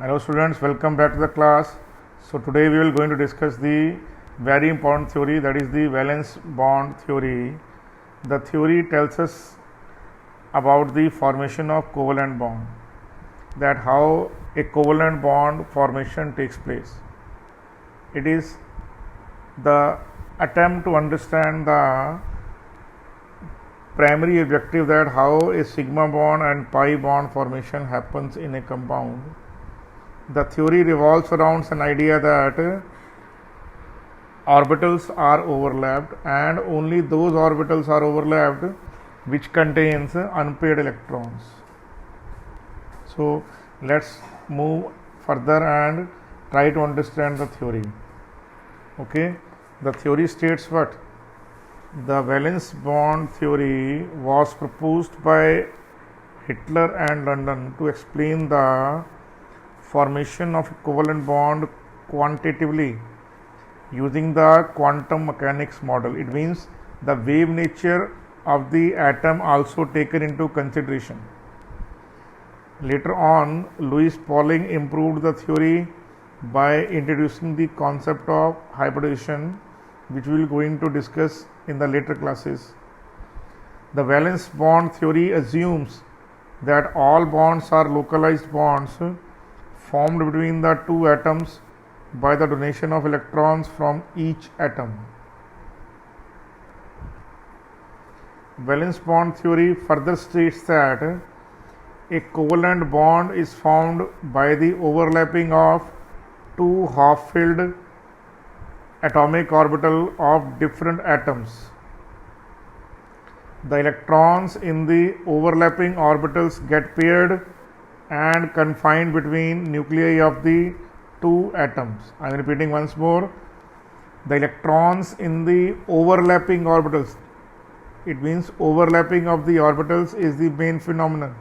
Hello students, welcome back to the class. So today we will going to discuss the very important theory, that is the valence bond theory. The theory tells us about the formation of covalent bond, that how a covalent bond formation takes place. It is the attempt to understand the primary objective, that how a sigma bond and pi bond formation happens in a compound. The theory revolves around an idea that orbitals are overlapped, and only those orbitals are overlapped which contains unpaired electrons. So let's move further and try to understand the theory. Okay, the theory states what? The valence bond theory was proposed by Hitler and London to explain the formation of a covalent bond quantitatively using the quantum mechanics model. It means the wave nature of the atom also taken into consideration. Later on, Louis Pauling improved the theory by introducing the concept of hybridization, which we will going to discuss in the later classes. The valence bond theory assumes that all bonds are localized bonds formed between the two atoms by the donation of electrons from each atom. Valence bond theory further states that a covalent bond is formed by the overlapping of two half-filled atomic orbitals of different atoms. The electrons in the overlapping orbitals get paired and confined between nuclei of the two atoms. I am repeating once more. The electrons in the overlapping orbitals, it means overlapping of the orbitals is the main phenomenon.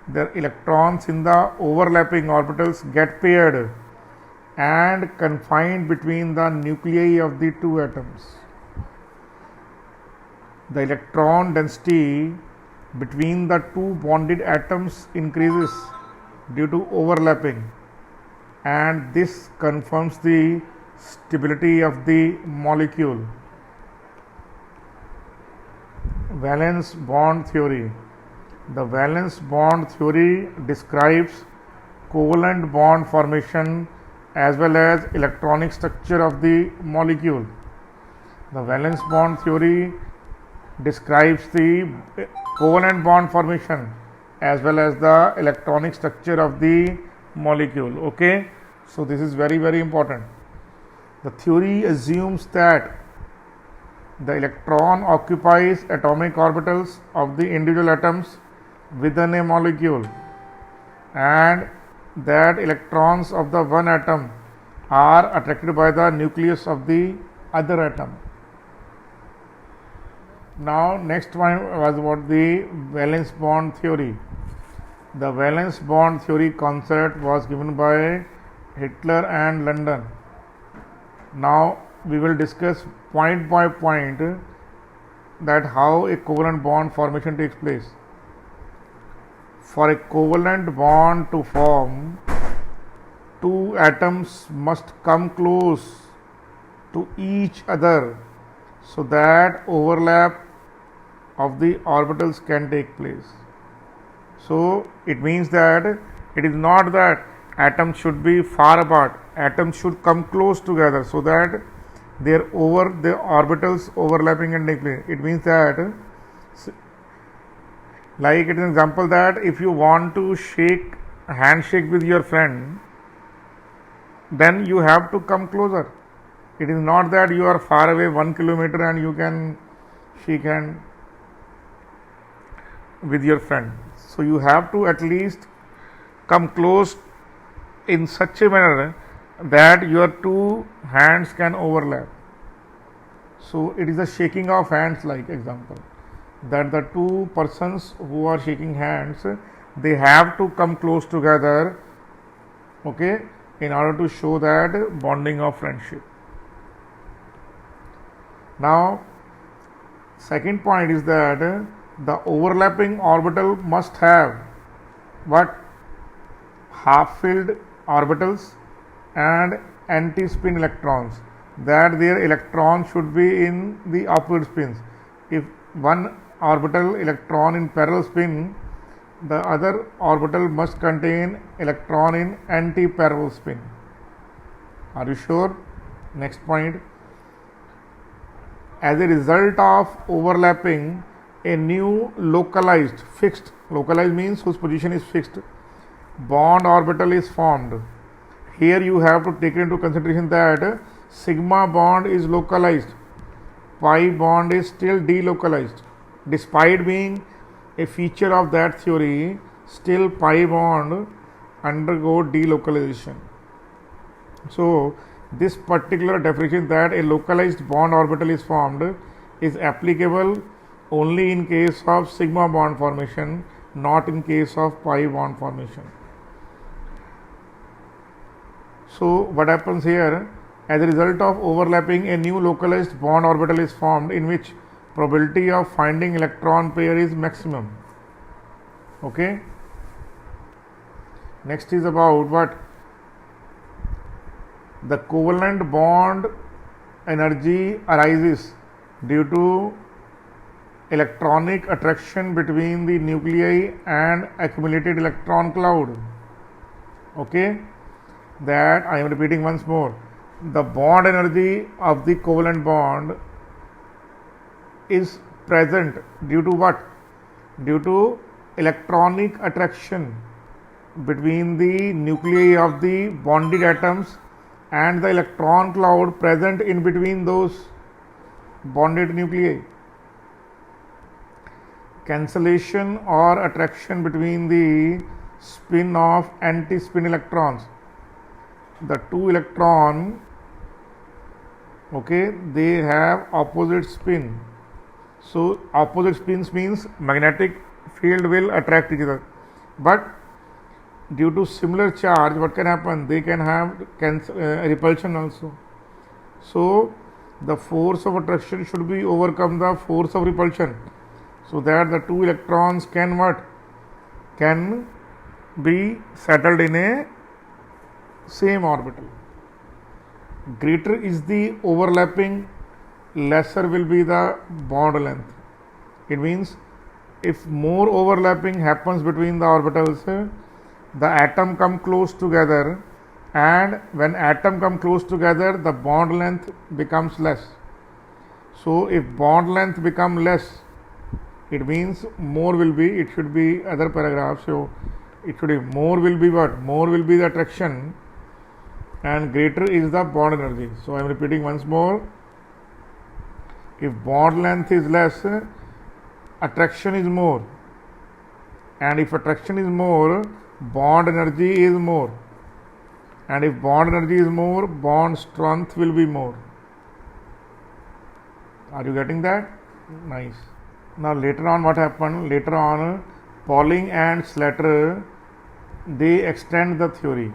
The electrons in the overlapping orbitals get paired and confined between the nuclei of the two atoms. The electron density between the two bonded atoms increases due to overlapping, and this confirms the stability of the molecule. Valence bond theory. The valence bond theory describes covalent bond formation as well as electronic structure of the molecule. The valence bond theory describes the covalent bond formation as well as the electronic structure of the molecule. Okay, so this is very important. The theory assumes that the electron occupies atomic orbitals of the individual atoms within a molecule, and that electrons of the one atom are attracted by the nucleus of the other atom. Now next one was about the valence bond theory. The valence bond theory concept was given by Hitler and London. Now we will discuss point by point that how a covalent bond formation takes place. For a covalent bond to form, two atoms must come close to each other so that overlap of the orbitals can take place. So it means that it is not that atoms should be far apart, atoms should come close together so that the orbitals overlapping and take place. It means that, like it is an example, that if you want to handshake with your friend, then you have to come closer. It is not that you are far away 1 kilometer and you can shake hand with your friend. So you have to at least come close in such a manner that your two hands can overlap. So it is a shaking of hands like example, that the two persons who are shaking hands, they have to come close together, okay, in order to show that bonding of friendship. Now second point is that the overlapping orbital must have what? half filled orbitals and anti-spin electrons, that their electrons should be in the opposite spins. If one orbital electron in parallel spin, the other orbital must contain electron in anti-parallel spin. Are you sure? Next point. As a result of overlapping, a new localized means whose position is fixed, bond orbital is formed. Here you have to take into consideration that sigma bond is localized, pi bond is still delocalized. Despite being a feature of that theory, still pi bond undergo delocalization. So this particular definition that a localized bond orbital is formed is applicable only in case of sigma bond formation, not in case of pi bond formation. So what happens here? As a result of overlapping, a new localized bond orbital is formed in which probability of finding electron pair is maximum. Okay. Next is about what? The covalent bond energy arises due to electronic attraction between the nuclei and accumulated electron cloud. Okay, that I am repeating once more. The bond energy of the covalent bond is present due to what? Due to electronic attraction between the nuclei of the bonded atoms and the electron cloud present in between those bonded nuclei. Cancellation or attraction between the spin of anti-spin electrons. The two electron, okay, they have opposite spin. So opposite spins means magnetic field will attract each other. But due to similar charge, what can happen? They can have repulsion also. So the force of attraction should be overcome the force of repulsion, so that the two electrons can what? Can be settled in a same orbital. Greater is the overlapping, lesser will be the bond length. It means if more overlapping happens between the orbitals, the atom come close together, and when atom come close together, the bond length becomes less. So if bond length become less, it means more will be, it should be other paragraph. So it should be more will be what? More will be the attraction and greater is the bond energy. So I am repeating once more. If bond length is less, attraction is more, and if attraction is more, bond energy is more, and if bond energy is more, bond strength will be more. Are you getting that? Nice. Now later on what happened? Later on, Pauling and Slater, they extend the theory.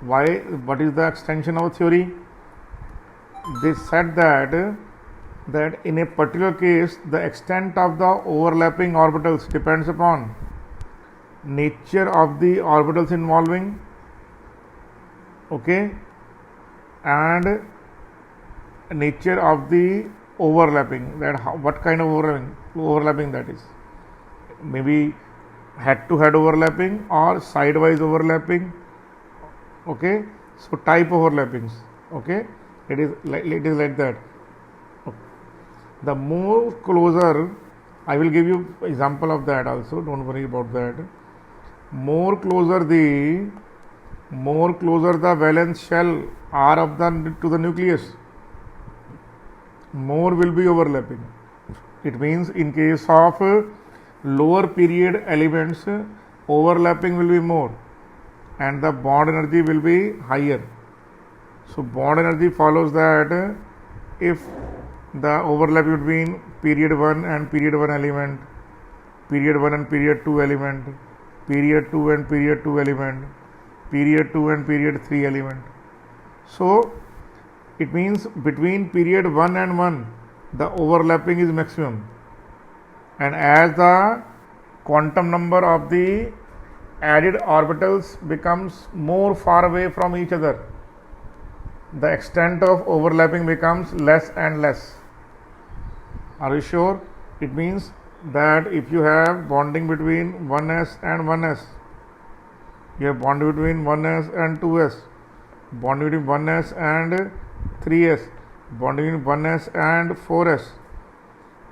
Why? What is the extension of theory? They said that in a particular case, the extent of the overlapping orbitals depends upon nature of the orbitals involving, okay, and nature of the overlapping, that what kind of overlapping that is. Maybe head to head overlapping or sidewise overlapping, okay. So type overlappings, okay, it is like that. Okay. The more closer, I will give you example of that also, don't worry about that. More closer the valence shell are of to the nucleus, more will be overlapping. It means in case of lower period elements, overlapping will be more and the bond energy will be higher. So bond energy follows that if the overlap between period 1 and period 1 element, period 1 and period 2 element, period 2 and period 2 element, period 2 and period 3 element. So it means between period 1 and 1 the overlapping is maximum, and as the quantum number of the added orbitals becomes more far away from each other, the extent of overlapping becomes less and less. Are you sure? It means that if you have bonding between 1s and 1s, you have bonding between 1s and 2s, bonding between 1s and 3s, bonding between 1s and 4s,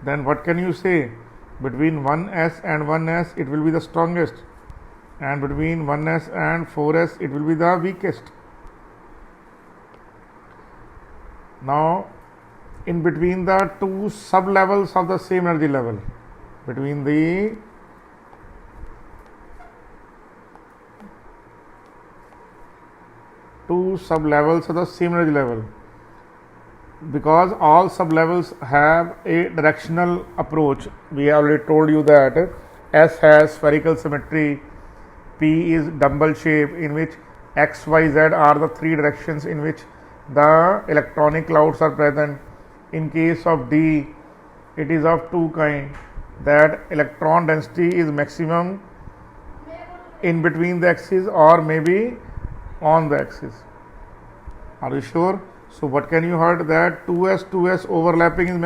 then what can you say? Between 1s and 1s it will be the strongest, and between 1s and 4s it will be the weakest. Now, in between the two sub levels of the same energy level, between the two sub levels of the same energy level, because all sub levels have a directional approach. We have already told you that S has spherical symmetry, P is dumbbell shape, in which X, Y, Z are the three directions in which the electronic clouds are present. In case of D, it is of two kinds, that electron density is maximum in between the axes or maybe on the axis. Are you sure? So what can you heard that 2s overlapping is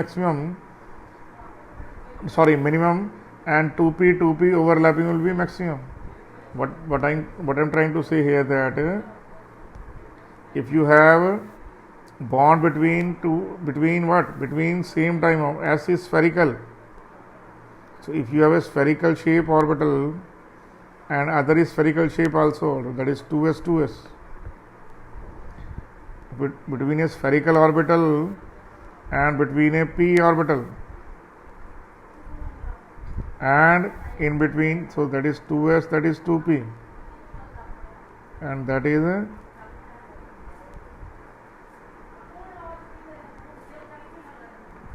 minimum, and 2p overlapping will be maximum. What I'm trying to say here that if you have bond between same time of S is spherical. So if you have a spherical shape orbital and other is spherical shape also, that is 2s. Between a spherical orbital and between a p orbital, and in between, so that is 2s, that is 2p, and that is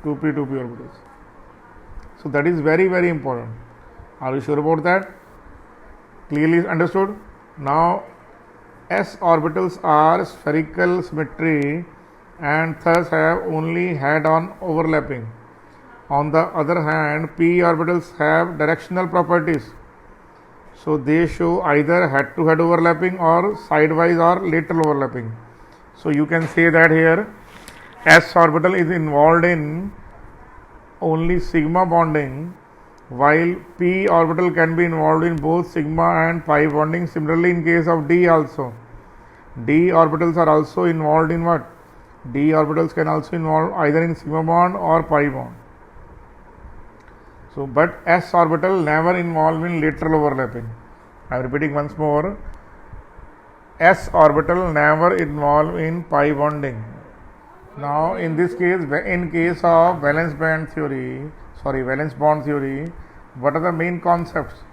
two p orbitals. So that is very, very important. Are you sure about that? Clearly understood? Now, S orbitals are spherical symmetry and thus have only head-on overlapping. On the other hand, p orbitals have directional properties. So they show either head-to-head overlapping or sidewise or lateral overlapping. So you can say that here S orbital is involved in only sigma bonding, while p orbital can be involved in both sigma and pi bonding. Similarly, in case of D also, D orbitals are also involved in what? D orbitals can also involve either in sigma bond or pi bond. So, but S orbital never involved in lateral overlapping. I am repeating once more. S orbital never involved in pi bonding. Now, in this case, in case of valence bond theory, what are the main concepts?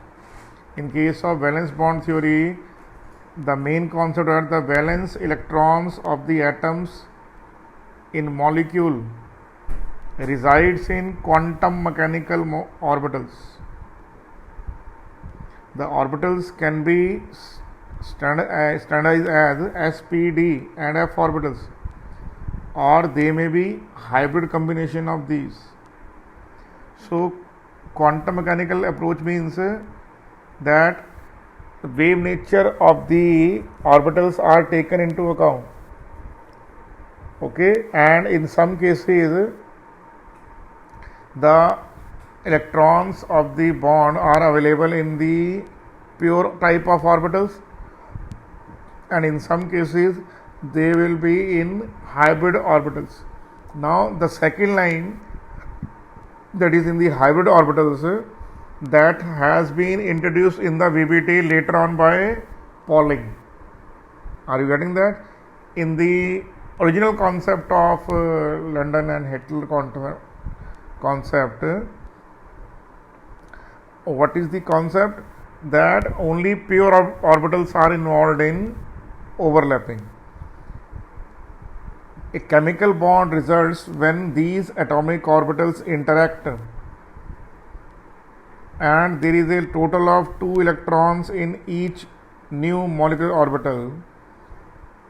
In case of valence bond theory, the main concept are the valence electrons of the atoms in molecule resides in quantum mechanical orbitals. The orbitals can be standardized as SPD and F orbitals, or they may be hybrid combination of these. So quantum mechanical approach means that the wave nature of the orbitals are taken into account. Okay, and in some cases the electrons of the bond are available in the pure type of orbitals, and in some cases they will be in hybrid orbitals. Now the second line, that is in the hybrid orbitals, that has been introduced in the VBT later on by Pauling. Are you getting that? In the original concept of London and Hettel concept, what is the concept? That only pure orbitals are involved in overlapping. A chemical bond results when these atomic orbitals interact and there is a total of 2 electrons in each new molecular orbital.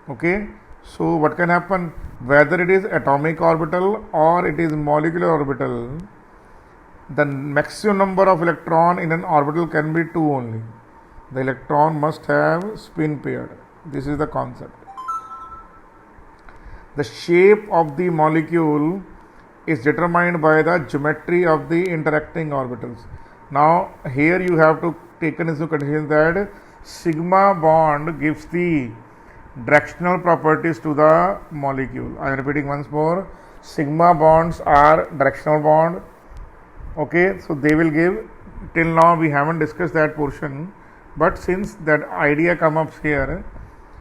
Okay, so what can happen? Whether it is atomic orbital or it is molecular orbital, the maximum number of electron in an orbital can be 2 only. the electron must have spin paired. This is the concept. The shape of the molecule is determined by the geometry of the interacting orbitals. Now here you have to take into consideration that sigma bond gives the directional properties to the molecule. I am repeating once more, sigma bonds are directional bond. Okay, so they will give, till now we haven't discussed that portion, but since that idea come up here,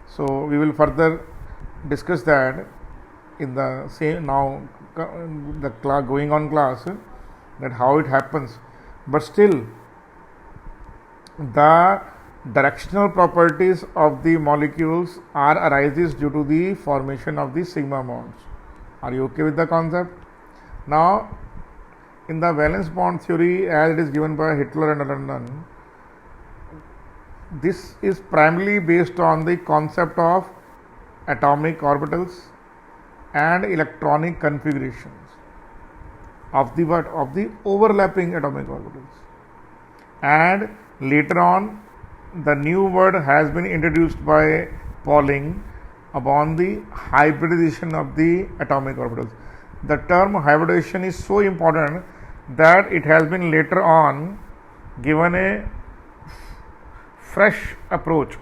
so we will further discuss that in the same now the class going on class, that how it happens. But still the directional properties of the molecules are arises due to the formation of the sigma bonds. Are you okay with the concept? Now in the valence bond theory as it is given by Hitler and London, this is primarily based on the concept of atomic orbitals and electronic configurations of the what? Of the overlapping atomic orbitals. And later on the new word has been introduced by Pauling upon the hybridization of the atomic orbitals. The term hybridization is so important that it has been later on given a fresh approach.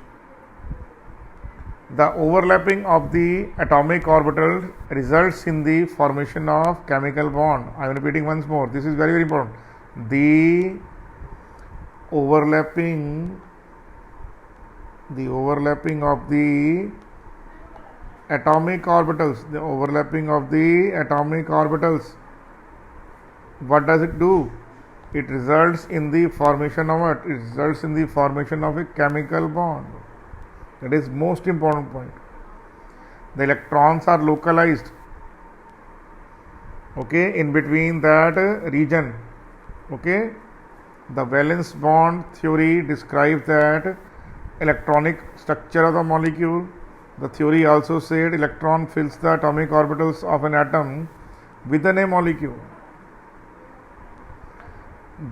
The overlapping of the atomic orbitals results in the formation of chemical bond. I am repeating once more, this is very important. The overlapping of the atomic orbitals, what does it do? It results in the formation of what? It results in the formation of a chemical bond. That is most important point. The electrons are localized, okay, in between that region. Okay, the valence bond theory describes that electronic structure of the molecule. The theory also said electron fills the atomic orbitals of an atom within a molecule.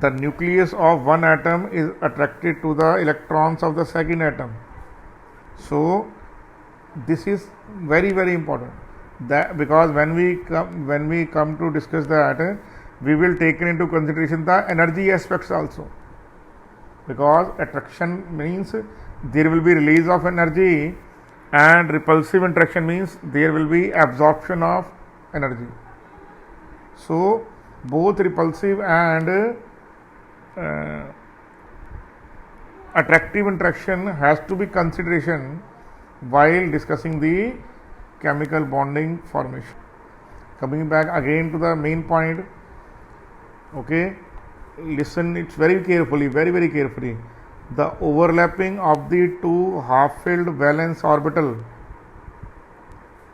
The nucleus of one atom is attracted to the electrons of the second atom. So this is very, very important, that because when we come to discuss that, we will take into consideration the energy aspects also, because attraction means there will be release of energy and repulsive interaction means there will be absorption of energy. So both repulsive and attractive interaction has to be consideration while discussing the chemical bonding formation. Coming back again to the main point, okay, listen it very carefully, very, very carefully. The overlapping of the two half-filled valence orbital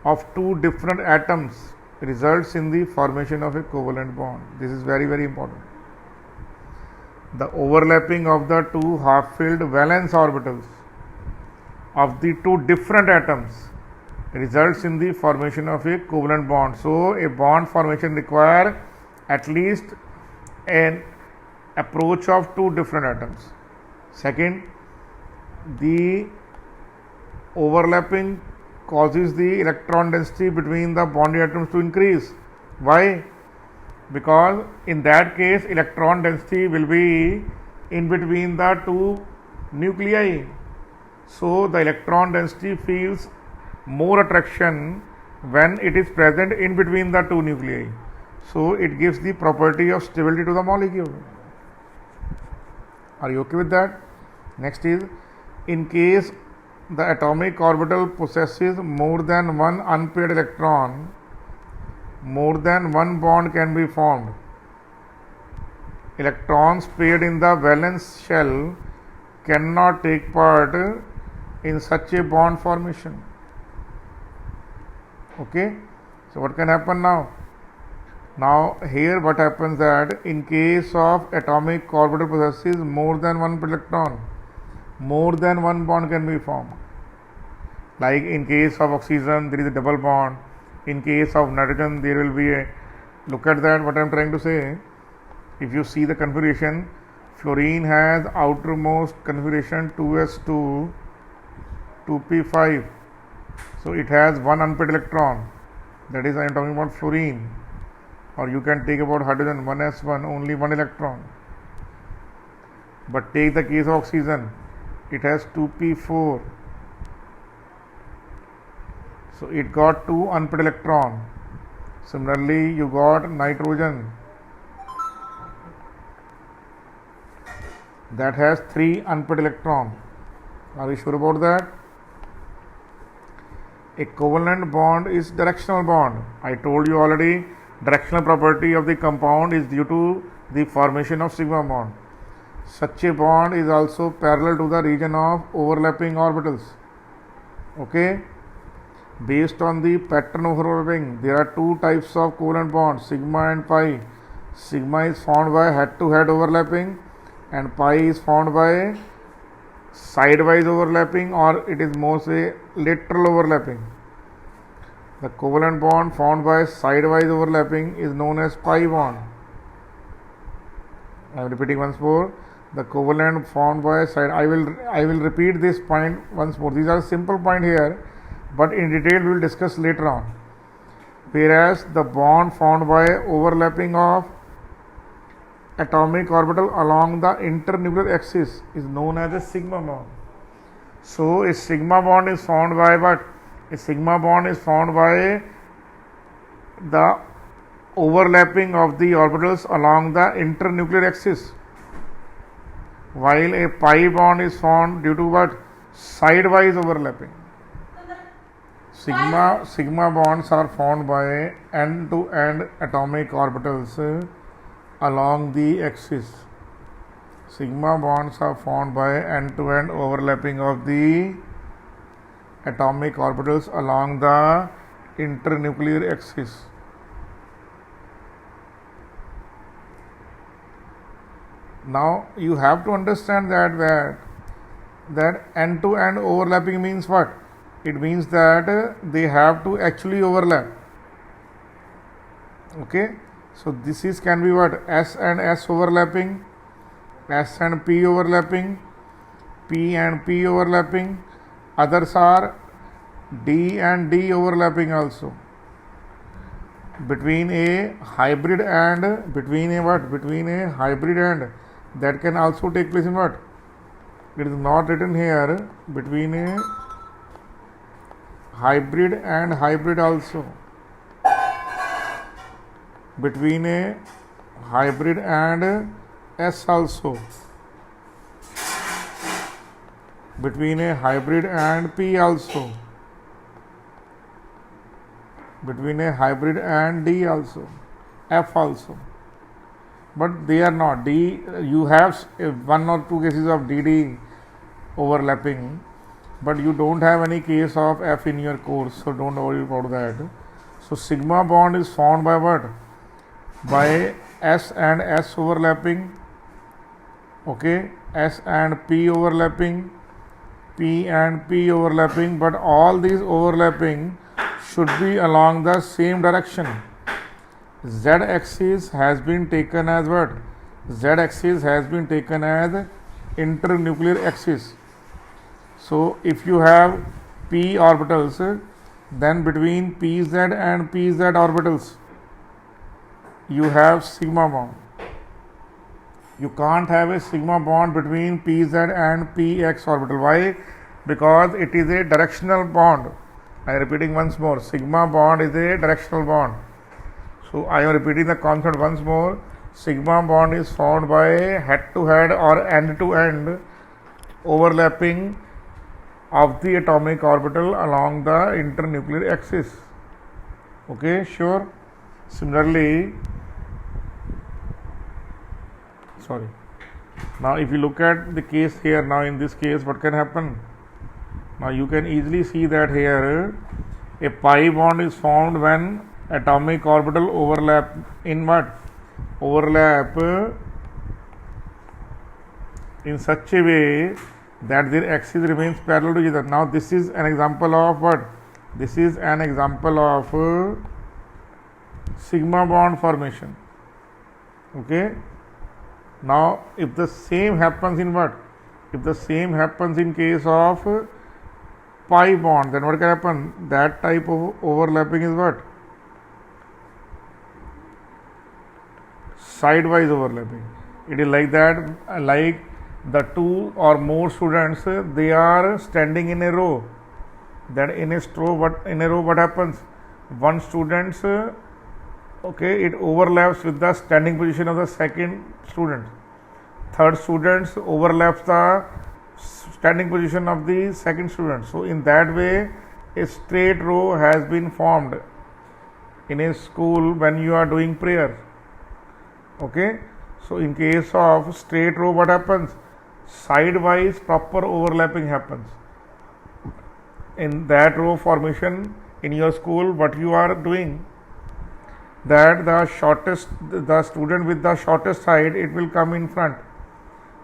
of two different atoms results in the formation of a covalent bond. This is very, very important. The overlapping of the two half-filled valence orbitals of the two different atoms results in the formation of a covalent bond. So a bond formation requires at least an approach of two different atoms. Second, the overlapping causes the electron density between the bonded atoms to increase. Why? Because in that case electron density will be in between the two nuclei. So the electron density feels more attraction when it is present in between the two nuclei. So it gives the property of stability to the molecule. Are you okay with that? Next is, in case the atomic orbital possesses more than one unpaired electron, more than one bond can be formed. Electrons paired in the valence shell cannot take part in such a bond formation. Okay, so what can happen now? Now here what happens that in case of atomic orbital possesses more than one electron, more than one bond can be formed. Like in case of oxygen there is a double bond, in case of nitrogen there will be a, look at that what I am trying to say. If you see the configuration, Fluorine has outermost configuration 2s2 2p5, so it has one unpaired electron, that is I am talking about fluorine. Or you can take about hydrogen 1s1, only one electron. But take the case of oxygen, it has 2p4, so it got two unpaired electron. Similarly, you got nitrogen, that has three unpaired electron. Are you sure about that? A covalent bond is directional bond. I told you already, directional property of the compound is due to the formation of sigma bond. Such a bond is also parallel to the region of overlapping orbitals. Okay? Based on the pattern of overlapping, there are two types of covalent bonds, sigma and pi. Sigma is formed by head-to-head overlapping and pi is formed by sidewise overlapping, or it is mostly lateral overlapping. The covalent bond formed by sidewise overlapping is known as pi bond. I am repeating once more. The covalent formed by side. I will repeat this point once more. These are simple point here, but in detail we will discuss later on. Whereas the bond formed by overlapping of atomic orbital along the internuclear axis is known as a sigma bond. So a sigma bond is formed by what? A sigma bond is formed by the overlapping of the orbitals along the internuclear axis, while a pi bond is formed due to what? Sidewise overlapping. Sigma bonds are formed by end-to-end atomic orbitals along the axis. Sigma bonds are formed by end-to-end overlapping of the atomic orbitals along the internuclear axis. Now you have to understand that end-to-end overlapping means what? It means that they have to actually overlap. Okay, so this is can be what? S and S overlapping, S and P overlapping, P and P overlapping. Others are D and D overlapping also. Between a hybrid and between a hybrid and that can also take place in what? It is not written here. Between a hybrid and hybrid also. Between a hybrid and S also. Between a hybrid and P also. Between a hybrid and D also. F also. But they are not. D, you have one or two cases of DD overlapping, but you don't have any case of F in your course, so don't worry about that. So sigma bond is formed by what? By S and S overlapping, okay, S and P overlapping, P and P overlapping, but all these overlapping should be along the same direction. Z axis has been taken as what? Z axis has been taken as internuclear axis. So if you have P orbitals, then between Pz and Pz orbitals you have sigma bond. You can't have a sigma bond between Pz and Px orbital. Why? Because it is a directional bond. I am repeating once more. Sigma bond is a directional bond. So I am repeating the concept once more. Sigma bond is formed by head-to-head or end-to-end overlapping of the atomic orbital along the internuclear axis. Okay, sure. Similarly, now if you look at the case here, now in this case what can happen? Now you can easily see that here a pi bond is formed when atomic orbital overlap in what? Overlap in such a way that their axis remains parallel to each other. Now this is an example of what? This is an example of sigma bond formation. Okay, Now if the same happens in what? If the same happens in case of pi bond, then what can happen? That type of overlapping is what? Sidewise overlapping. It is like that, like the two or more students, they are standing in a row. That in a row, what happens? One student, okay, it overlaps with the standing position of the second student. Third student overlaps the standing position of the second student. So in that way, a straight row has been formed in a school when you are doing prayer. Okay, so in case of straight row, what happens? Sidewise proper overlapping happens. In that row formation in your school, what you are doing, that the student with the shortest side, it will come in front.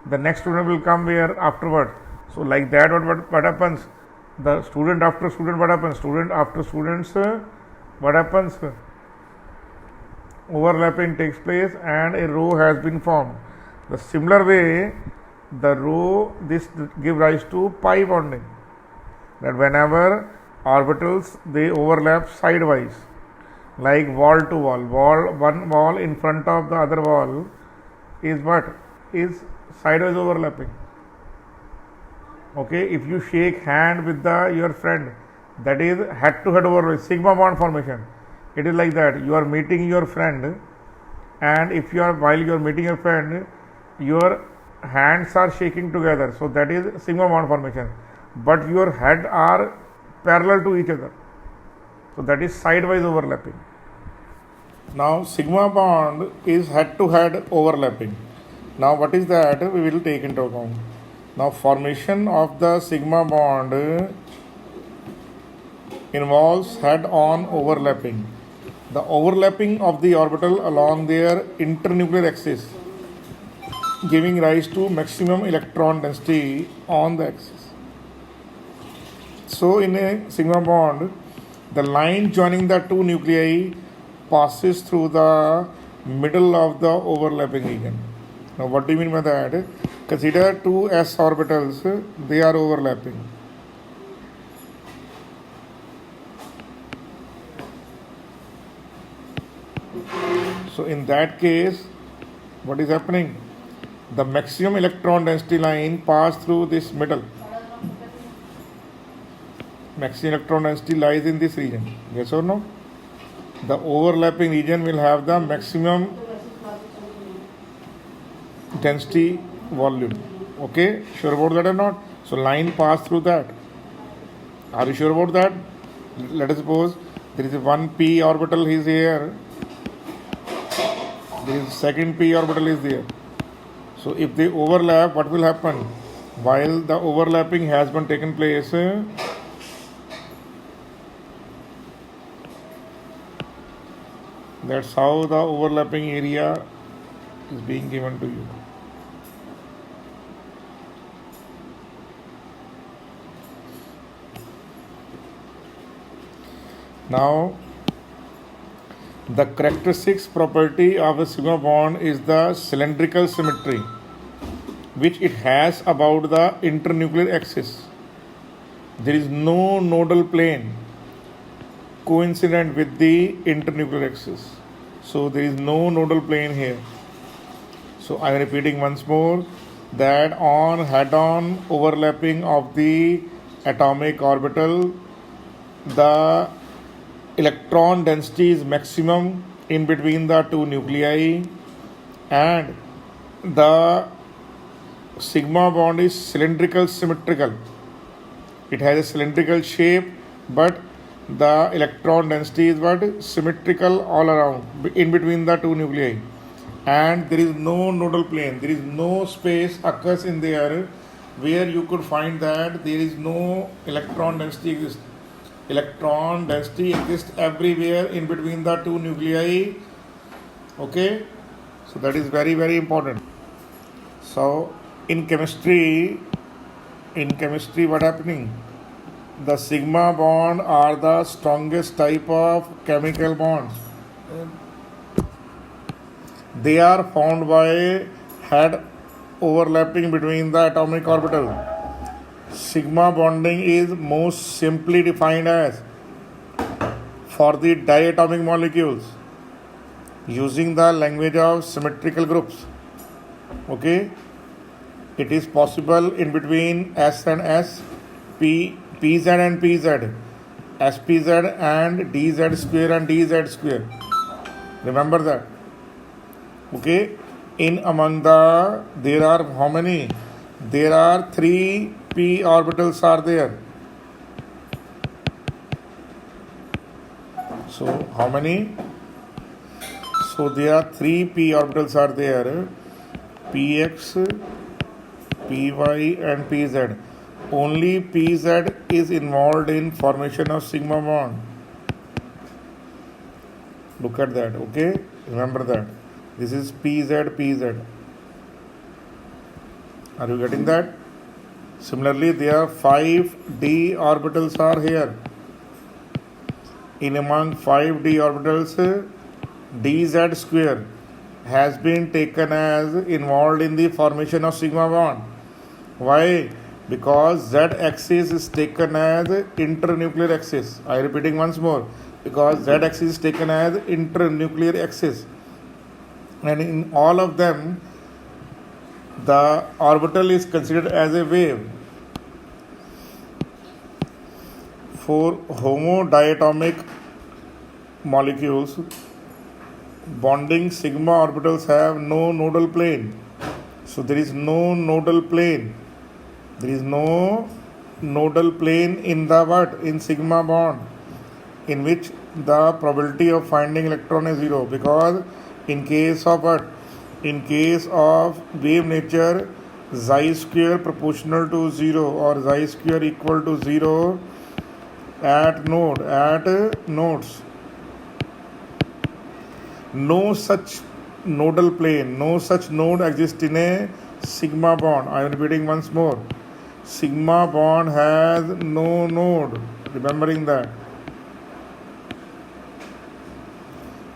The next student will come where afterward. So like that, what happens? The student after student, what happens? Student after students, what happens? Overlapping takes place and a row has been formed. The similar way, the row, this give rise to pi bonding, that whenever orbitals they overlap sidewise, like wall to wall, one wall in front of the other wall is what? Is sidewise overlapping. Okay, if you shake hand with your friend, that is head to head overlap, sigma bond formation. It is like that. You are meeting your friend, and if you are while you are meeting your friend, your hands are shaking together. So that is sigma bond formation. But your head are parallel to each other. So that is sidewise overlapping. Now sigma bond is head to head overlapping. Now what is that? We will take into account. Now formation of the sigma bond involves head on overlapping. The overlapping of the orbital along their internuclear axis, giving rise to maximum electron density on the axis. So in a sigma bond, the line joining the two nuclei passes through the middle of the overlapping region. Now what do you mean by that? Consider two s orbitals, they are overlapping. So in that case, what is happening? The maximum electron density line pass through this middle. Maximum electron density lies in this region. Yes or no? The overlapping region will have the maximum density volume. Okay, sure about that or not? So line pass through that. Are you sure about that? Let us suppose there is one p orbital is here. The second p orbital is there. So if they overlap, what will happen? While the overlapping has been taken place, that's how the overlapping area is being given to you. Now, the characteristics property of a sigma bond is the cylindrical symmetry which it has about the internuclear axis. There is no nodal plane coincident with the internuclear axis. So there is no nodal plane here. So I am repeating once more that on head-on overlapping of the atomic orbital, the electron density is maximum in between the two nuclei and the sigma bond is cylindrical symmetrical. It has a cylindrical shape, but the electron density is what? Symmetrical all around in between the two nuclei, and there is no nodal plane. There is no space occurs in there where you could find that there is no electron density exists. Electron density exists everywhere in between the two nuclei. Okay, so that is very, very important. So in chemistry, what happening? The sigma bond are the strongest type of chemical bonds. They are formed by had overlapping between the atomic orbital. Sigma bonding is most simply defined as for the diatomic molecules using the language of symmetrical groups. Okay, it is possible in between S and S, PZ and PZ, SPZ and DZ square and DZ square. Remember that. Okay, in among there are how many? There are 3 p orbitals are there. So how many? So there are 3 p orbitals are there, px, py and pz. Only pz is involved in formation of sigma bond. Look at that. Okay, remember that. This is pz. Are you getting that? Similarly, there are 5 d orbitals are here. In among 5 d orbitals, dz square has been taken as involved in the formation of sigma bond. Why? Because z axis is taken as internuclear axis. I am repeating once more. Because z axis is taken as internuclear axis. And in all of them, the orbital is considered as a wave. For homodiatomic molecules, bonding sigma orbitals have no nodal plane. So there is no nodal plane. There is no nodal plane in the what? In sigma bond, in which the probability of finding electron is 0. Because in case of what? In case of wave nature, xi square proportional to 0 or xi square equal to 0 at nodes. No such nodal plane, no such node exists in a sigma bond. I am repeating once more. Sigma bond has no node. Remembering that.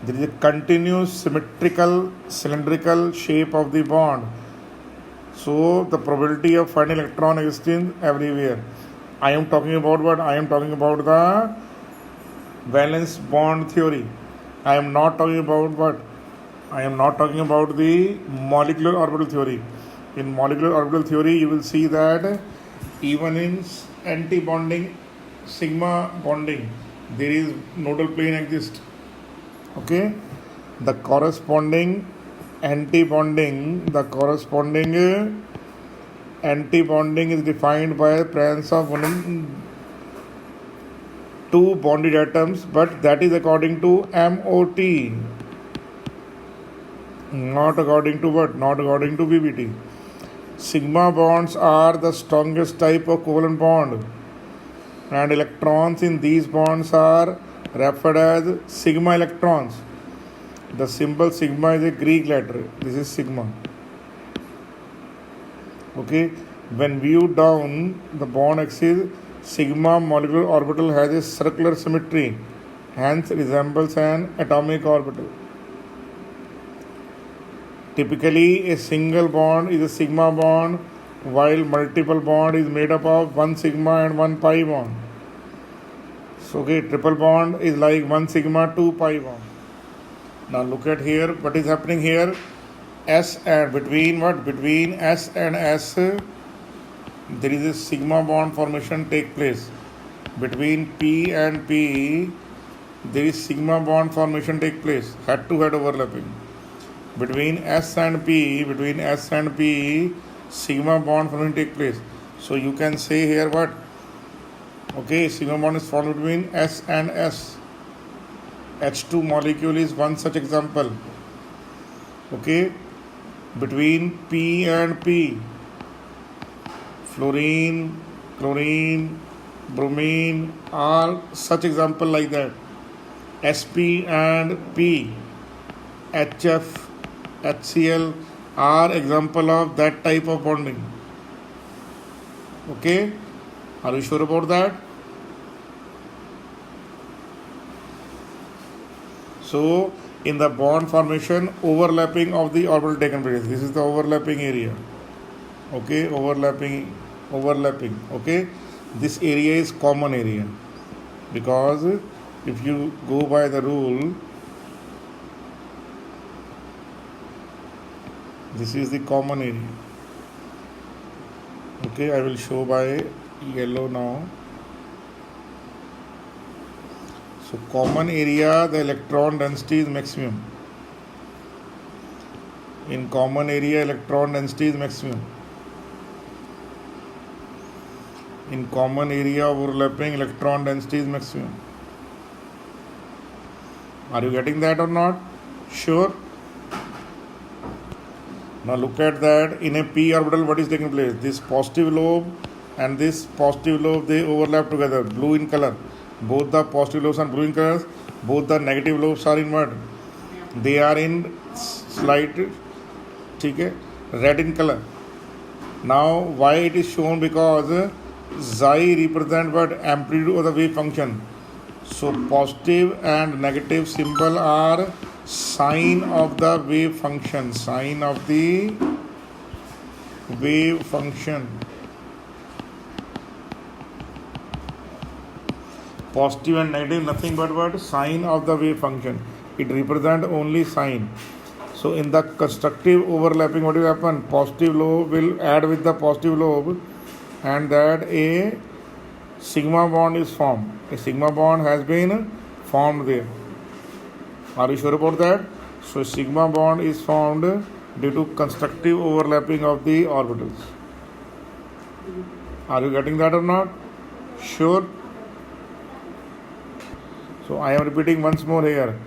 There is a continuous symmetrical cylindrical shape of the bond. So the probability of finding electron exists everywhere. I am talking about what? I am talking about the valence bond theory. I am not talking about what? I am not talking about the molecular orbital theory. In molecular orbital theory, you will see that even in anti-bonding, sigma bonding, there is nodal plane exists. Okay, the corresponding anti-bonding is defined by the presence of 2 bonded atoms, but that is according to MOT, not according to what? Not according to BBT. Sigma bonds are the strongest type of covalent bond, and electrons in these bonds are referred as sigma electrons. The symbol sigma is a Greek letter. This is sigma. Okay, when viewed down the bond axis, sigma molecular orbital has a circular symmetry, hence resembles an atomic orbital. Typically, a single bond is a sigma bond, while multiple bond is made up of 1 sigma and 1 pi bond. So, okay, triple bond is like 1 sigma, 2 pi bond. Now look at here, what is happening here? S and between what? Between S and S, there is a sigma bond formation take place. Between P and P, there is sigma bond formation take place, head to head overlapping. Between S and P, sigma bond formation take place. So you can say here what? Okay, sigma bond is formed between S and S. H2 molecule is one such example. Okay, between P and P, fluorine, chlorine, bromine, are such example like that. Sp and P, HF, HCl are example of that type of bonding. Okay, are you sure about that? So in the bond formation, overlapping of the orbital taken place. This is the overlapping area. Okay, overlapping. Okay, this area is common area, because if you go by the rule, this is the common area. Okay, I will show by yellow now. So common area, the electron density is maximum. In common area, electron density is maximum. In common area overlapping, electron density is maximum. Are you getting that or not? Sure. Now look at that. In a p orbital, what is taking place? This positive lobe and this positive lobe, they overlap together, blue in color. Both the positive lobes are blue in color. Both the negative lobes are in what? They are in slight red in color. Now why it is shown? Because xi represent what? Amplitude of the wave function. So positive and negative symbol are sign of the wave function. Sign of the wave function. Positive and negative, nothing but what? Sign of the wave function. It represent only sign. So in the constructive overlapping, what will happen? Positive lobe will add with the positive lobe, and that a sigma bond is formed. A sigma bond has been formed there. Are you sure about that? So sigma bond is formed due to constructive overlapping of the orbitals. Are you getting that or not? Sure. So I am repeating once more here.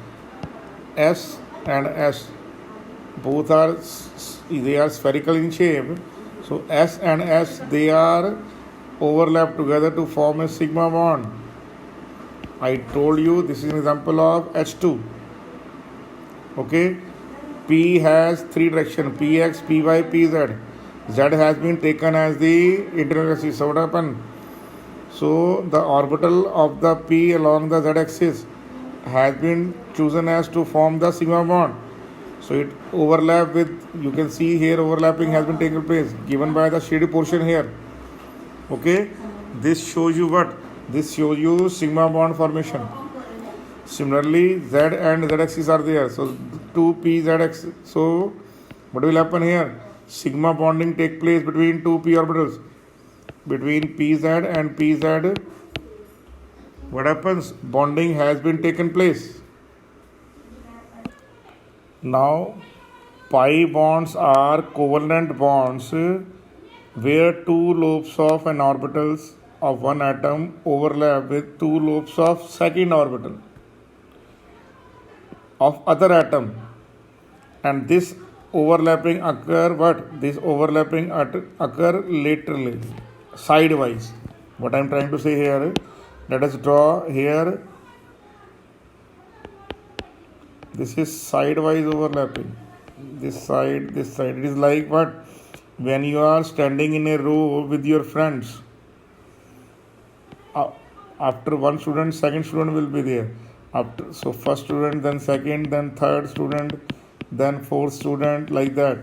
S and S, both are spherical in shape. So S and S, they are overlap together to form a sigma bond. I told you this is an example of H2. Okay, P has three directions: Px, Py, Pz. Z has been taken as the internal axis. So what happened? So the orbital of the P along the z-axis has been chosen as to form the sigma bond. So it overlap with, you can see here overlapping has been taken place, given by the shaded portion here. Okay, this shows you what? This shows you sigma bond formation. Similarly, Z and z-axis are there. So 2p z-axis. So what will happen here? Sigma bonding take place between two p orbitals. Between Pz and Pz, what happens? Bonding has been taken place. Now, pi bonds are covalent bonds where two lobes of an orbitals of one atom overlap with two lobes of second orbital of other atom, and this overlapping occur what? This overlapping occur laterally, sidewise. What I am trying to say here, let us draw here. This is sidewise overlapping. This side. It is like what? When you are standing in a row with your friends. After one student, second student will be there. So first student, then second, then third student, then fourth student, like that.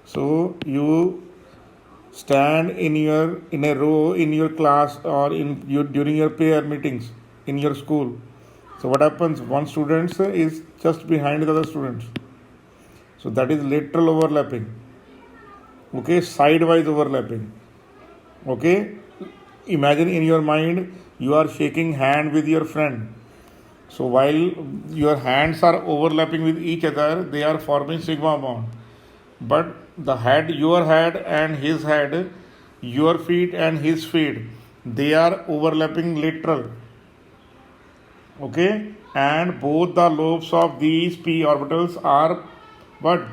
So you stand in a row in your class or during your prayer meetings in your school. So what happens? One student is just behind the other students. So that is lateral overlapping. Okay, sidewise overlapping. Okay, imagine in your mind you are shaking hand with your friend. So while your hands are overlapping with each other, they are forming sigma bond. But the head, your head and his head, your feet and his feet, they are overlapping lateral. Okay, and both the lobes of these p orbitals are what?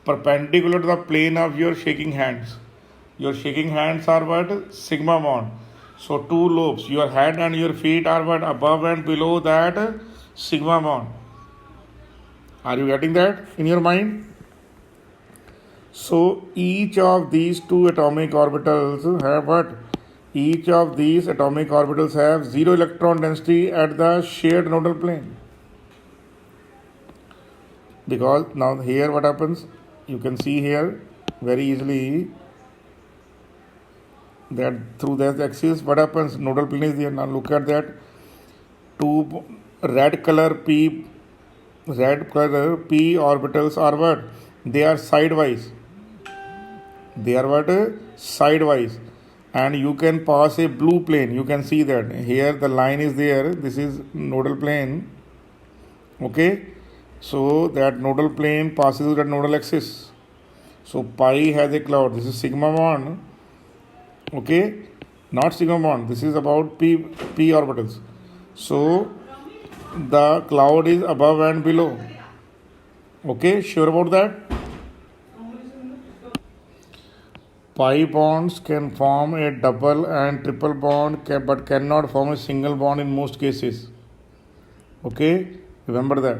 Perpendicular to the plane of your shaking hands. Your shaking hands are what? Sigma bond. So two lobes, your head and your feet are what? Above and below that sigma bond. Are you getting that in your mind? So each of these two atomic orbitals have what? Each of these atomic orbitals have zero electron density at the shared nodal plane. because now here what happens, you can see here very easily that through that axis what happens, nodal plane is there. Now look at that, two red color p orbitals are what, they are sidewise, they are what, sidewise, and you can pass a blue plane. You can see that here the line is there, this is nodal plane. Okay, so that nodal plane passes that nodal axis. So pi has a cloud, this is sigma bond. Okay, not sigma bond, this is about p orbitals. So the cloud is above and below. Okay, sure about that? Pi bonds can form a double and triple bond, but cannot form a single bond in most cases. Okay, remember that.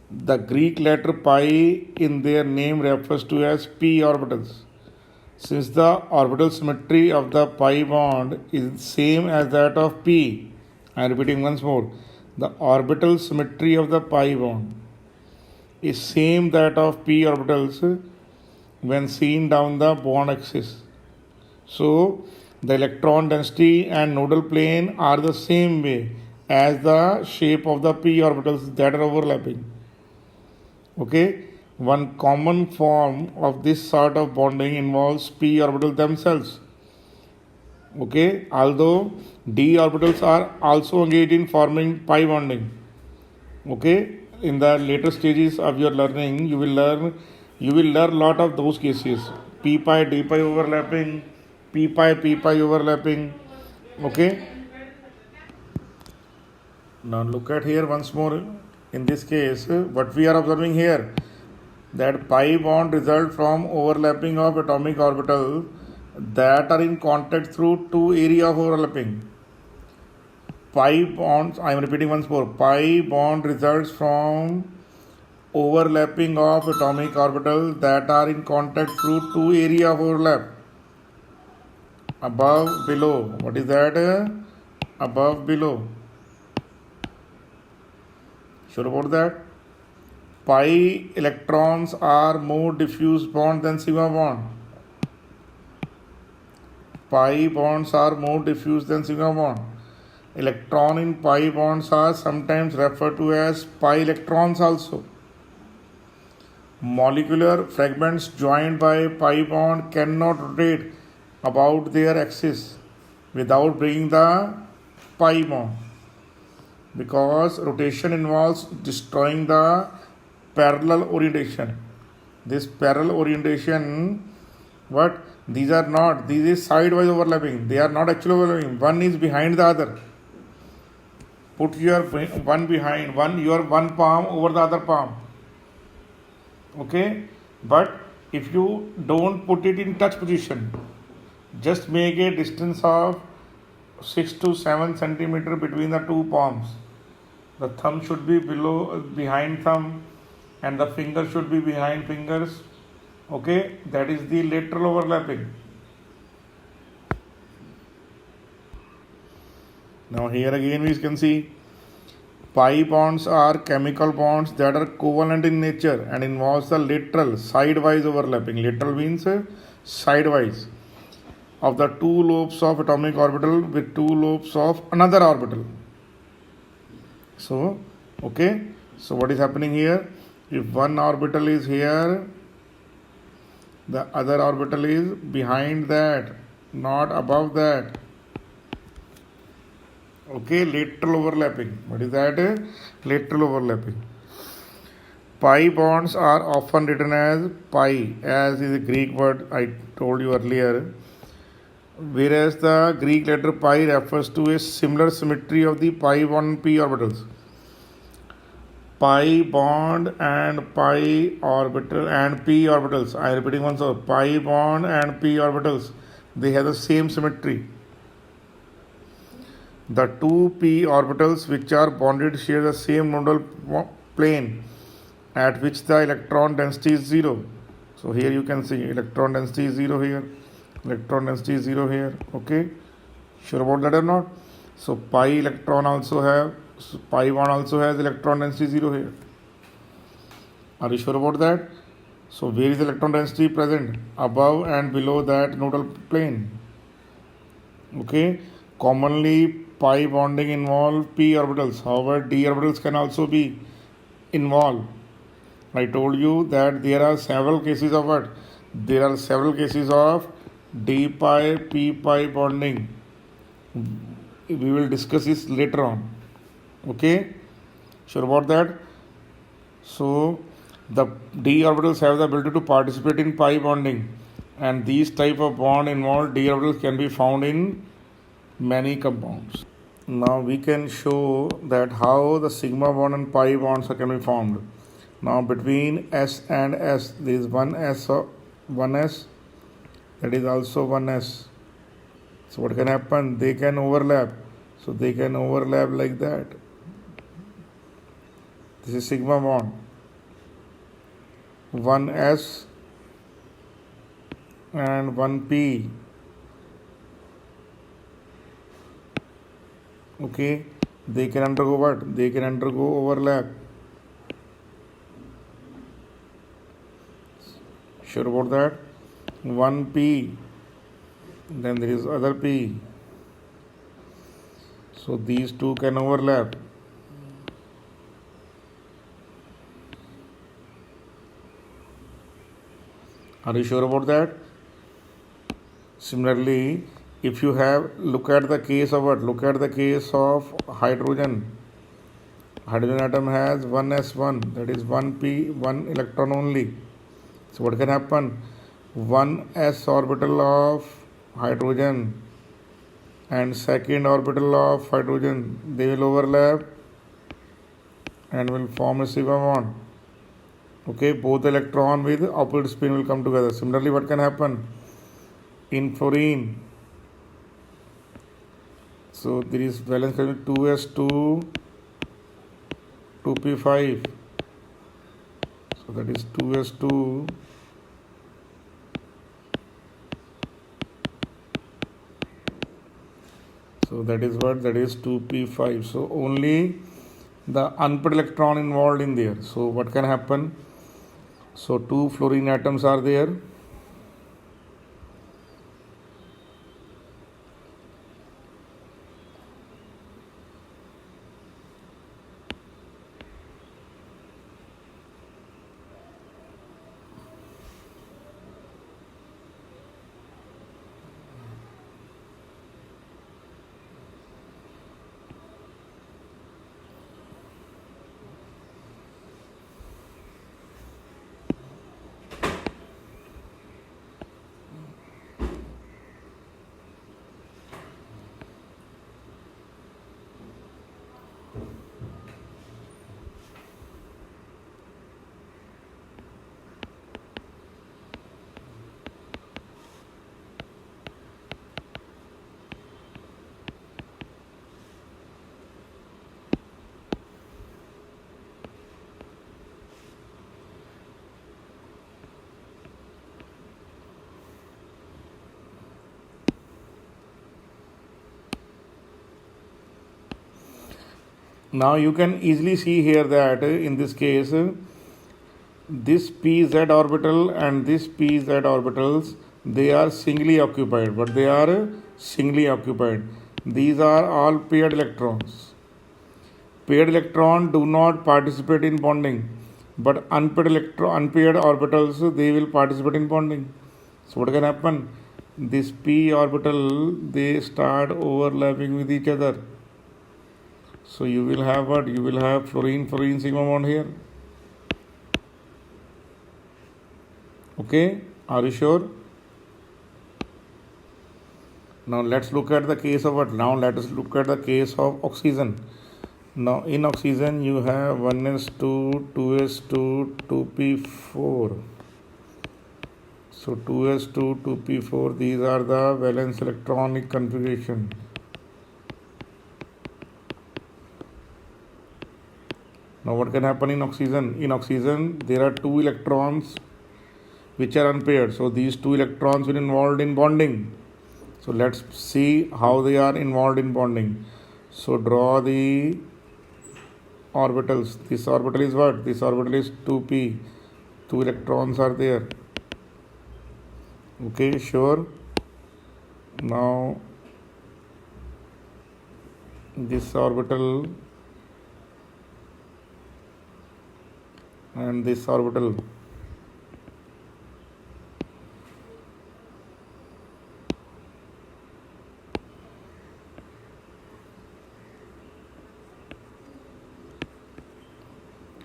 The Greek letter pi in their name refers to as p orbitals. Since the orbital symmetry of the pi bond is same as that of p, I am repeating once more, the orbital symmetry of the pi bond is same that of p orbitals when seen down the bond axis. So the electron density and nodal plane are the same way as the shape of the p orbitals that are overlapping. Okay, one common form of this sort of bonding involves p orbitals themselves. Okay, although d orbitals are also engaged in forming pi bonding. Okay, in the later stages of your learning, you will learn lot of those cases, p pi d pi overlapping, p pi overlapping. Okay, now look at here once more. In this case, what we are observing here, that pi bond result from overlapping of atomic orbital that are in contact through two area of overlapping. Pi bonds, I am repeating once more, pi bond results from overlapping of atomic orbitals that are in contact through two area of overlap. Above, below. What is that? Above, below. Sure about that? Pi electrons are more diffuse bond than sigma bond. Pi bonds are more diffuse than sigma bond. Electron in pi bonds are sometimes referred to as pi electrons also. Molecular fragments joined by pi bond cannot rotate about their axis without breaking the pi bond, because rotation involves destroying the parallel orientation. This parallel orientation, what? These are not, these is sidewise overlapping. They are not actually overlapping. One is behind the other. Put your one behind, your one palm over the other palm. Okay, but if you don't put it in touch position, just make a distance of 6 to 7 centimeter between the two palms. The thumb should be behind thumb, and the finger should be behind fingers. Okay, that is the lateral overlapping. Now here again we can see pi bonds are chemical bonds that are covalent in nature and involves the lateral, sidewise overlapping. Lateral means sidewise of the two lobes of atomic orbital with two lobes of another orbital. So, okay, so what is happening here? If one orbital is here, the other orbital is behind that, not above that. Okay, lateral overlapping. What is that? Lateral overlapping. Pi bonds are often written as pi, as is a Greek word I told you earlier, whereas the Greek letter pi refers to a similar symmetry of the pi bond p orbitals. Pi bond and pi orbital and p orbitals, I am repeating once more, pi bond and p orbitals, they have the same symmetry. The two p orbitals which are bonded share the same nodal plane at which the electron density is 0. So here you can see electron density is 0 here, electron density is 0 here. Okay, sure about that or not? So pi bond also has electron density 0 here. Are you sure about that? So where is electron density present? Above and below that nodal plane. Okay. Commonly pi bonding involve p orbitals. However, d orbitals can also be involved. I told you that there are several cases of what? There are several cases of d pi p pi bonding. We will discuss this later on. Okay. Sure about that? So the d orbitals have the ability to participate in pi bonding, and these type of bond involved d orbitals can be found in many compounds. Now we can show that how the sigma bond and pi bonds can be formed. Now between S and S there is one S, that is also one S. So what can happen? They can overlap. So they can overlap like that. This is sigma bond. One S and one P. Okay, they can undergo what? They can undergo overlap. Sure about that? One P, then there is other P. So these two can overlap. Are you sure about that? Similarly, if you have, look at the case of what? Look at the case of hydrogen. Hydrogen atom has 1s1, that is 1p, 1 electron only. So what can happen? 1s orbital of hydrogen and second orbital of hydrogen, they will overlap and will form a sigma bond. Okay, both electron with opposite spin will come together. Similarly, what can happen in fluorine? So there is valence chemistry 2s2, 2p5. So that is 2s2. So that is what? That is 2p5. So only the unpaired electron involved in there. So what can happen? So two fluorine atoms are there. Now you can easily see here that in this case, this pz orbital and this pz orbitals, they are singly occupied, but they are singly occupied. These are all paired electrons. Paired electrons do not participate in bonding, but unpaired orbitals, they will participate in bonding. So what can happen? This p orbital, they start overlapping with each other. So you will have what? You will have fluorine sigma bond here. Okay, are you sure? Now let's look at the case of what? Now let us look at the case of oxygen. Now in oxygen you have 1s2, 2s2, 2p4. So 2s2, 2p4, these are the valence electronic configuration. Now what can happen in oxygen? In oxygen there are two electrons which are unpaired. So these two electrons will be involved in bonding. So let's see how they are involved in bonding. So draw the orbitals. This orbital is what? This orbital is 2p. 2 electrons are there. Okay, sure. Now this orbital and this orbital.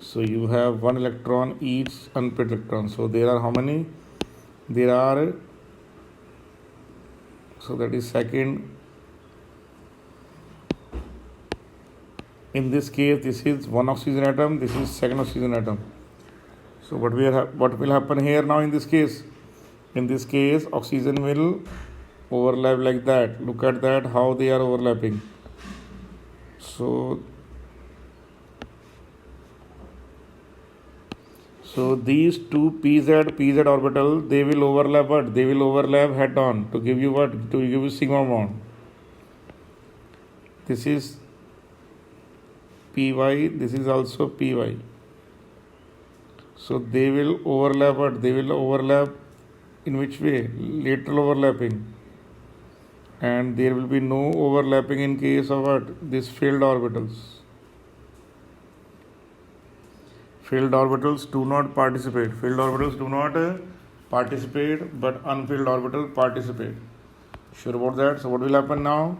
So you have one electron each unpaired electron. So there are how many? There are, so that is second. In this case, this is one oxygen atom, this is second oxygen atom. So what will happen here now in this case? In this case, oxygen will overlap like that. Look at that, how they are overlapping. So these two pz orbital, they will overlap what? They will overlap head on to give you what? To give you sigma bond. This is py, this is also py. So they will overlap what? They will overlap in which way? Lateral overlapping. And there will be no overlapping in case of what? These filled orbitals. Filled orbitals do not participate. Filled orbitals do not participate, but unfilled orbital participate. Sure about that? So what will happen now?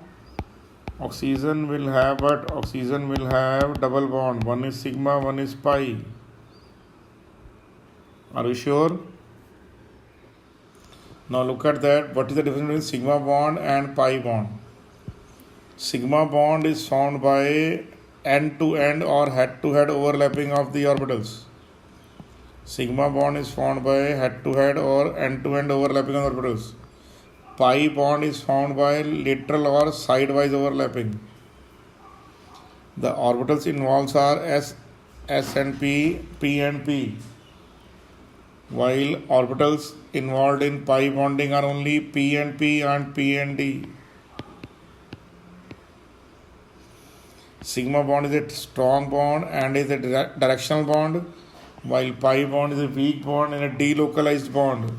Oxygen will have what? Oxygen will have double bond. One is sigma, one is pi. Are you sure? Now look at that. What is the difference between sigma bond and pi bond? Sigma bond is found by end-to-end or head-to-head overlapping of the orbitals. Sigma bond is found by head-to-head or end-to-end overlapping of orbitals. Pi bond is found by lateral or sidewise overlapping. The orbitals involved are S and P, P and P. While orbitals involved in pi bonding are only P and P and P and D. Sigma bond is a strong bond and is a directional bond, while pi bond is a weak bond and a delocalized bond.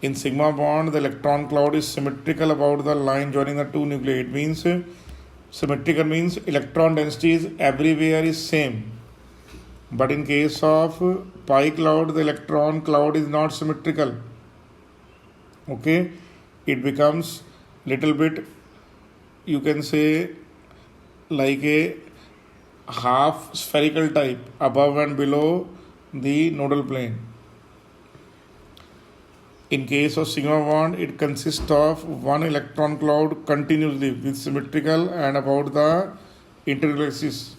In sigma bond, the electron cloud is symmetrical about the line joining the two nuclei. It means symmetrical means electron density is everywhere is same. But in case of pi cloud, the electron cloud is not symmetrical. Okay, it becomes little bit, you can say, like a half spherical type above and below the nodal plane. In case of sigma bond, it consists of one electron cloud continuously with symmetrical and about the internuclear axis.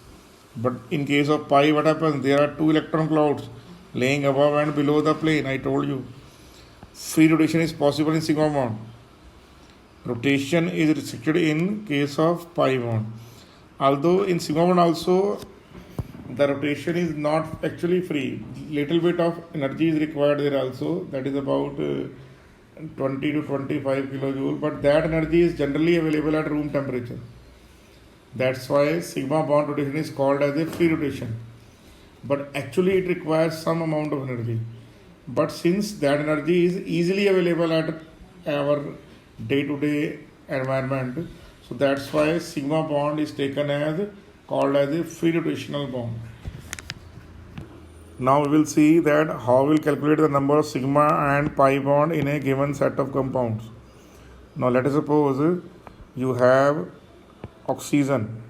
But in case of pi, what happens? There are two electron clouds laying above and below the plane. I told you. Free rotation is possible in sigma bond. Rotation is restricted in case of pi bond. Although in sigma bond also the rotation is not actually free. Little bit of energy is required there also. That is about 20 to 25 kilojoule. But that energy is generally available at room temperature. That's why sigma bond rotation is called as a free rotation. But actually it requires some amount of energy. But since that energy is easily available at our day-to-day environment, so that's why sigma bond is taken as called as a free rotational bond. Now we will see that how we will calculate the number of sigma and pi bond in a given set of compounds. Now let us suppose you have oxygen.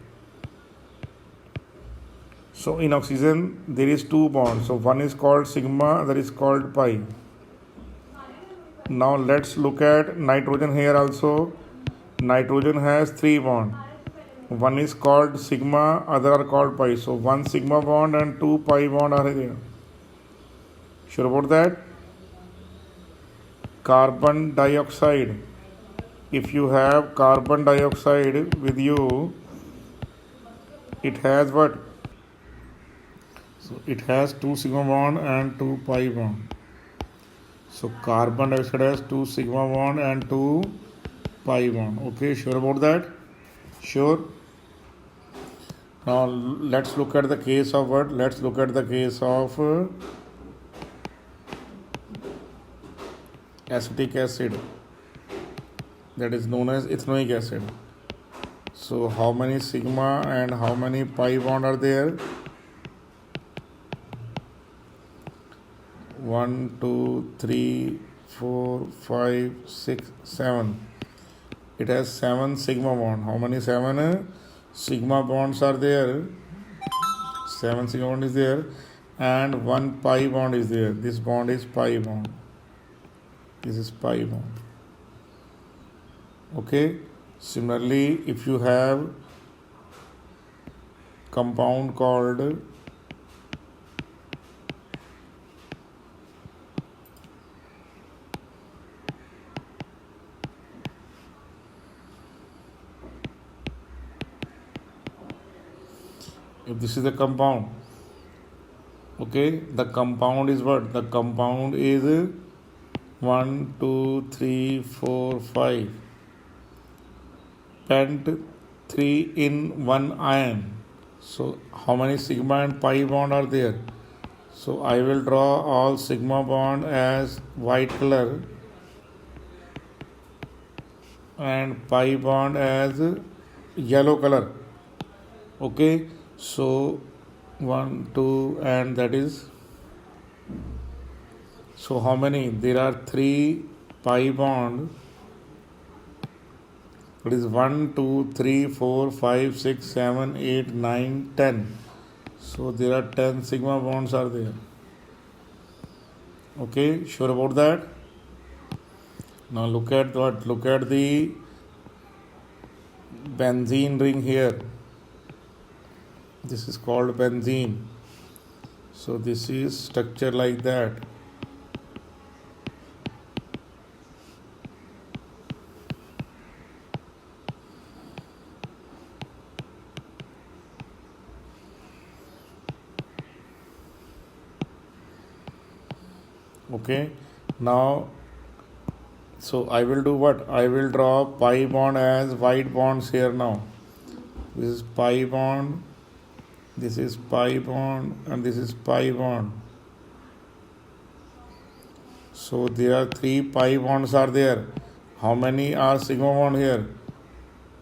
So in oxygen there is two bonds. So one is called sigma, other is called pi. Now let's look at nitrogen here also. Nitrogen has three bonds. One is called sigma, other are called pi. So one sigma bond and two pi bond are there. Sure about that? Carbon dioxide. If you have carbon dioxide with you, it has what? So it has two sigma bond and two pi bond. So carbon dioxide has two sigma bond and two pi bond. Okay, sure about that? Sure. Now let's look at the case of what? Let's look at the case of acetic acid, that is known as ethanoic acid. So how many sigma and how many pi bond are there? 1, 2, 3, 4, 5, 6, 7. It has 7 sigma bond. How many 7 sigma bonds are there? 7 sigma bond is there, and 1 pi bond is there. This bond is pi bond. This is pi bond. Okay. Similarly, if you have compound called if this is the compound, okay, the compound is what? The compound is 1, 2, 3, 4, 5. Pent 3 in 1 ion. So how many sigma and pi bond are there? So I will draw all sigma bond as white color and pi bond as yellow color. Okay, so 1, 2, and that is, so how many? There are 3 pi bond. It is 1, 2, 3, 4, 5, 6, 7, 8, 9, 10. So there are 10 sigma bonds are there. Okay, sure about that? Now look at what? Look at the benzene ring here. This is called benzene. So this is structure like that. Okay, now so I will do what? I will draw pi bond as white bonds here now. This is pi bond, this is pi bond, and this is pi bond. So there are 3 pi bonds are there. How many are sigma bond here?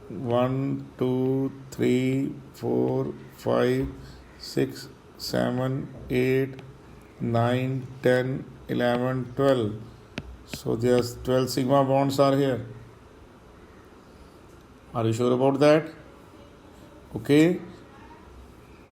1, 2, 3, 4, 5, 6, 7, 8, 9, 10, 11, 12. So there's 12 sigma bonds are here. Are you sure about that? Okay.